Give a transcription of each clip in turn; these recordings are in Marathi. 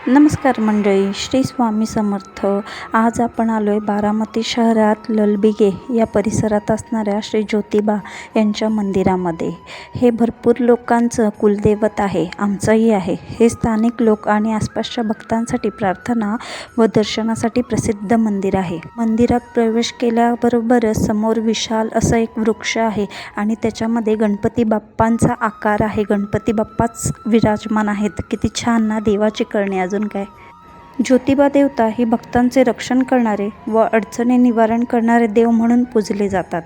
नमस्कार मंडळी, श्री स्वामी समर्थ. आज आपण आलो आहे बारामती शहरात ललबिगे या परिसरात असणाऱ्या श्री ज्योतिबा यांच्या मंदिरामध्ये. हे भरपूर लोकांचं कुलदैवत आहे, आमचंही आहे. हे स्थानिक लोक आणि आसपासच्या भक्तांसाठी प्रार्थना व दर्शनासाठी प्रसिद्ध मंदिर आहे. मंदिरात प्रवेश केल्याबरोबरच समोर विशाल असं एक वृक्ष आहे आणि त्याच्यामध्ये गणपती बाप्पांचा आकार आहे. गणपती बाप्पाच विराजमान आहेत. किती छान ना, देवाची करणी. अजून काय, ज्योतिबा देवता ही भक्तांचे रक्षण करणारे व अडचणी निवारण करणारे देव म्हणून पूजले जातात.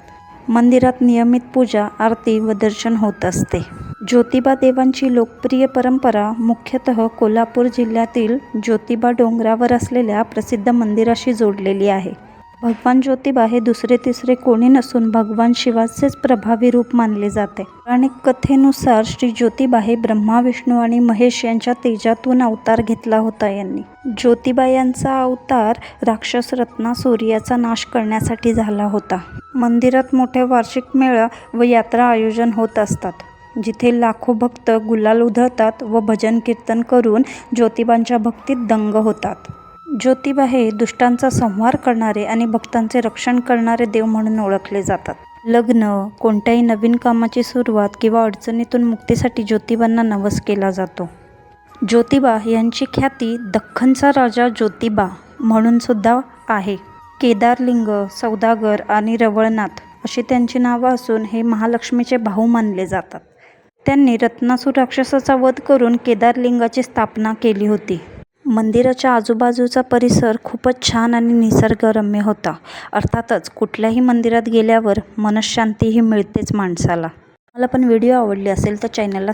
मंदिरात नियमित पूजा, आरती व दर्शन होत असते. ज्योतिबा देवांची लोकप्रिय परंपरा मुख्यतः कोल्हापूर जिल्ह्यातील ज्योतिबा डोंगरावर असलेल्या प्रसिद्ध मंदिराशी जोडलेली आहे. भगवान ज्योतिबा हे दुसरे तिसरे कोणी नसून भगवान शिवाचेच प्रभावी रूप मानले जाते. पौराणिक कथेनुसार श्री ज्योतिबा हे ब्रह्मा, विष्णू आणि महेश यांच्या तेजातून अवतार घेतला होता. यांनी ज्योतिबा यांचा अवतार राक्षस रत्नासूर याचा नाश करण्यासाठी झाला होता. मंदिरात मोठ्या वार्षिक मेळा व यात्रा आयोजन होत असतात, जिथे लाखो भक्त गुलाल उधळतात व भजन कीर्तन करून ज्योतिबांच्या भक्तीत दंग होतात. ज्योतिबा हे दुष्टांचा संहार करणारे आणि भक्तांचे रक्षण करणारे देव म्हणून ओळखले जातात. लग्न, कोणत्याही नवीन कामाची सुरुवात किंवा अडचणीतून मुक्तीसाठी ज्योतिबांना नवस केला जातो. ज्योतिबा यांची ख्याती दख्खनचा राजा ज्योतिबा म्हणून सुद्धा आहे. केदारलिंग, सौदागर आणि रवळनाथ अशी त्यांची नावं असून हे महालक्ष्मीचे भाऊ मानले जातात. त्यांनी रत्नासूर राक्षसाचा वध करून केदारलिंगाची स्थापना केली होती. मंदिराच्या आजूबाजूचा परिसर खूपच छान आणि निसर्गरम्य होता. अर्थातच कुठल्याही मंदिरात गेल्यावर मनःशांतीही मिळतेच माणसाला. मला पण व्हिडिओ आवडली असेल तर चॅनलला